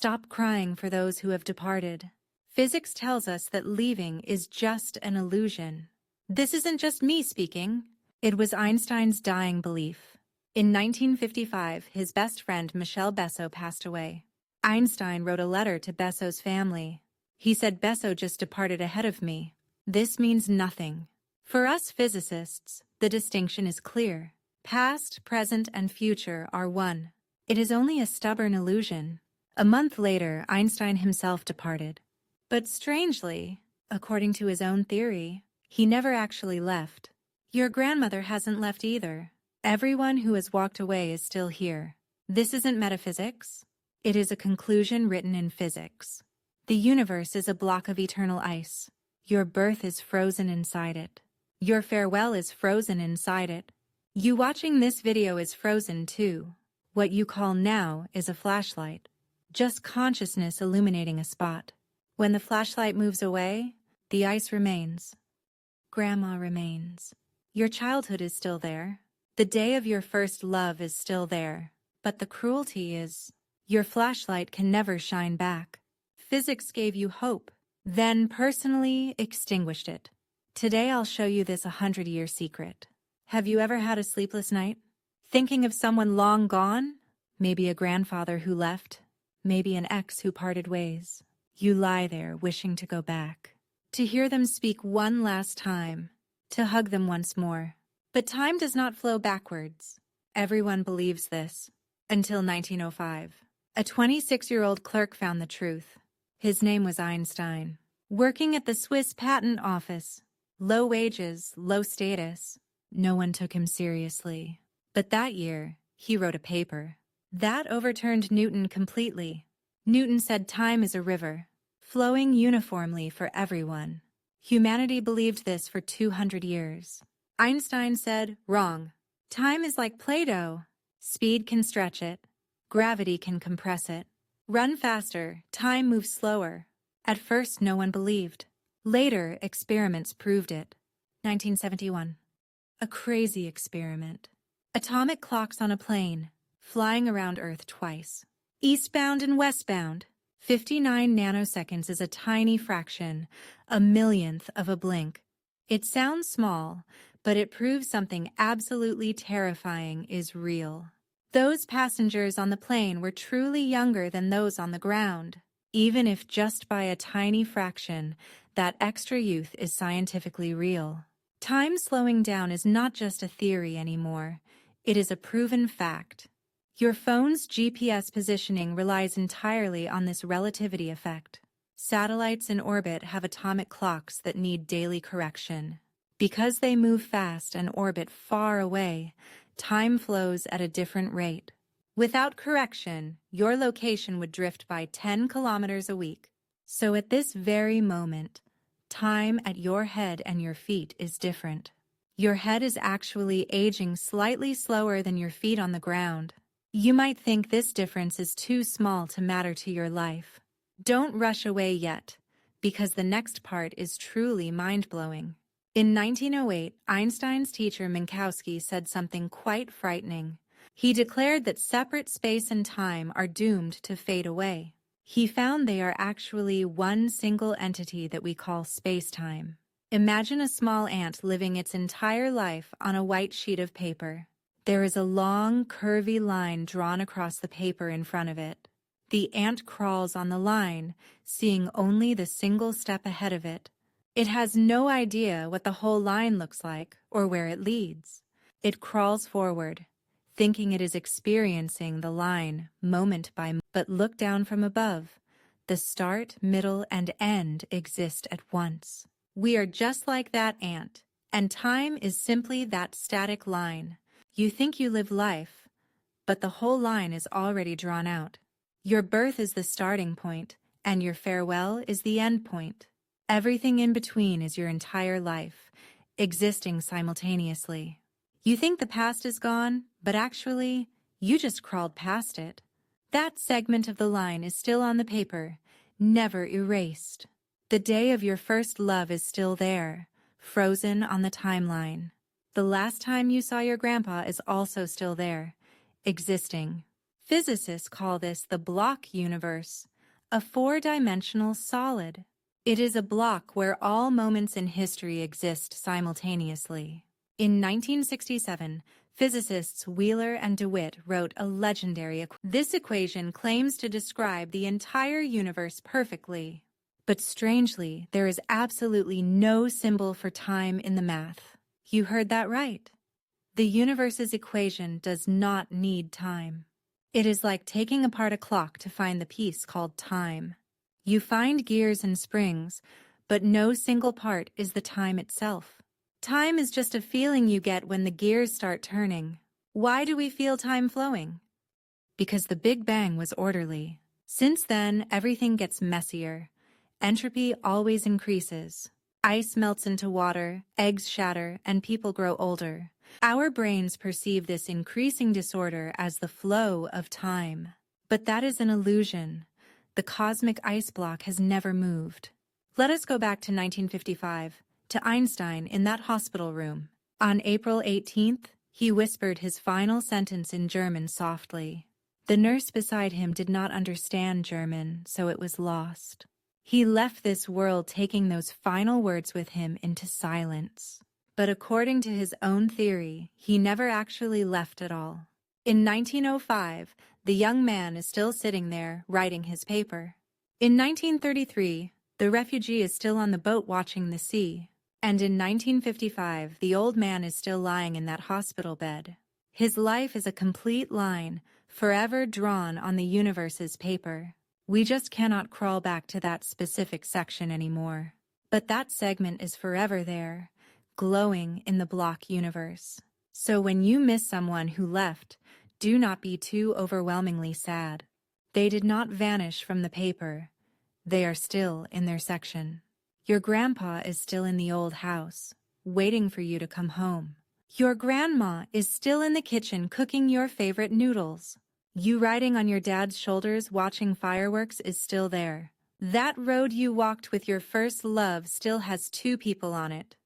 Stop crying for those who have departed. Physics tells us that leaving is just an illusion. This isn't just me speaking. It was Einstein's dying belief. In 1955, his best friend Michel Besso passed away. Einstein wrote a letter to Besso's family. He said, "Besso just departed ahead of me. This means nothing." For us physicists, the distinction is clear. Past, present, and future are one. It is only a stubborn illusion. A month later, Einstein himself departed. But strangely, according to his own theory, he never actually left. Your grandmother hasn't left either. Everyone who has walked away is still here. This isn't metaphysics. It is a conclusion written in physics. The universe is a block of eternal ice. Your birth is frozen inside it. Your farewell is frozen inside it. You watching this video is frozen too. What you call now is a flashlight. Just consciousness illuminating a spot. When the flashlight moves away, the ice remains. Grandma remains. Your childhood is still there. The day of your first love is still there. But the cruelty is, your flashlight can never shine back. Physics gave you hope, then personally extinguished it. Today I'll show you this 100-year secret. Have you ever had a sleepless night? Thinking of someone long gone? Maybe a grandfather who left? Maybe an ex who parted ways? You lie there wishing to go back, to hear them speak one last time, to hug them once more. But time does not flow backwards. Everyone believes this. Until 1905. A 26-year-old clerk found the truth. His name was Einstein. Working at the Swiss patent office. Low wages, low status. No one took him seriously. But that year, he wrote a paper. That overturned Newton completely. Newton said time is a river, flowing uniformly for everyone. Humanity believed this for 200 years. Einstein said, wrong. Time is like Play-Doh. Speed can stretch it. Gravity can compress it. Run faster, time moves slower. At first, no one believed. Later, experiments proved it. 1971. A crazy experiment. Atomic clocks on a plane, flying around Earth twice. Eastbound and westbound. 59 nanoseconds is a tiny fraction, a millionth of a blink. It sounds small, but it proves something absolutely terrifying is real. Those passengers on the plane were truly younger than those on the ground. Even if just by a tiny fraction, that extra youth is scientifically real. Time slowing down is not just a theory anymore. It is a proven fact. Your phone's GPS positioning relies entirely on this relativity effect. Satellites in orbit have atomic clocks that need daily correction. Because they move fast and orbit far away, time flows at a different rate. Without correction, your location would drift by 10 kilometers a week. So at this very moment, time at your head and your feet is different. Your head is actually aging slightly slower than your feet on the ground. You might think this difference is too small to matter to your life. Don't rush away yet, because the next part is truly mind-blowing. In 1908, Einstein's teacher Minkowski said something quite frightening. He declared that separate space and time are doomed to fade away. He found they are actually one single entity that we call spacetime. Imagine a small ant living its entire life on a white sheet of paper. There is a long, curvy line drawn across the paper in front of it. The ant crawls on the line, seeing only the single step ahead of it. It has no idea what the whole line looks like or where it leads. It crawls forward, thinking it is experiencing the line moment by moment. But look down from above. The start, middle, and end exist at once. We are just like that ant, and time is simply that static line. You think you live life, but the whole line is already drawn out. Your birth is the starting point, and your farewell is the end point. Everything in between is your entire life, existing simultaneously. You think the past is gone, but actually, you just crawled past it. That segment of the line is still on the paper, never erased. The day of your first love is still there, frozen on the timeline. The last time you saw your grandpa is also still there, existing. Physicists call this the block universe, a four-dimensional solid. It is a block where all moments in history exist simultaneously. In 1967, physicists Wheeler and DeWitt wrote a legendary equation. This equation claims to describe the entire universe perfectly. But strangely, there is absolutely no symbol for time in the math. You heard that right. The universe's equation does not need time. It is like taking apart a clock to find the piece called time. You find gears and springs, but no single part is the time itself. Time is just a feeling you get when the gears start turning. Why do we feel time flowing? Because the Big Bang was orderly. Since then, everything gets messier. Entropy always increases. Ice melts into water, eggs shatter, and people grow older. Our brains perceive this increasing disorder as the flow of time. But that is an illusion. The cosmic ice block has never moved. Let us go back to 1955, to Einstein in that hospital room. On April 18th, he whispered his final sentence in German softly. The nurse beside him did not understand German, so it was lost. He left this world taking those final words with him into silence. But according to his own theory, he never actually left at all. In 1905, the young man is still sitting there, writing his paper. In 1933, the refugee is still on the boat watching the sea. And in 1955, the old man is still lying in that hospital bed. His life is a complete line, forever drawn on the universe's paper. We just cannot crawl back to that specific section anymore. But that segment is forever there, glowing in the block universe. So when you miss someone who left, do not be too overwhelmingly sad. They did not vanish from the paper. They are still in their section. Your grandpa is still in the old house, waiting for you to come home. Your grandma is still in the kitchen cooking your favorite noodles. You riding on your dad's shoulders watching fireworks is still there. That road you walked with your first love still has two people on it.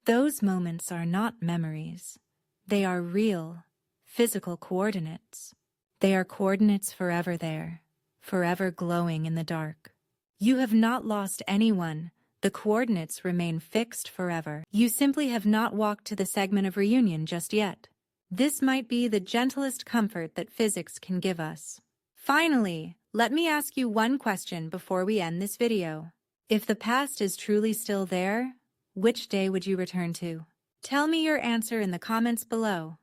Those moments are not memories. They are real, physical coordinates. They are coordinates forever there, forever glowing in the dark. You have not lost anyone. The coordinates remain fixed forever. You simply have not walked to the segment of reunion just yet. This might be the gentlest comfort that physics can give us. Finally, let me ask you one question before we end this video. If the past is truly still there, which day would you return to? Tell me your answer in the comments below.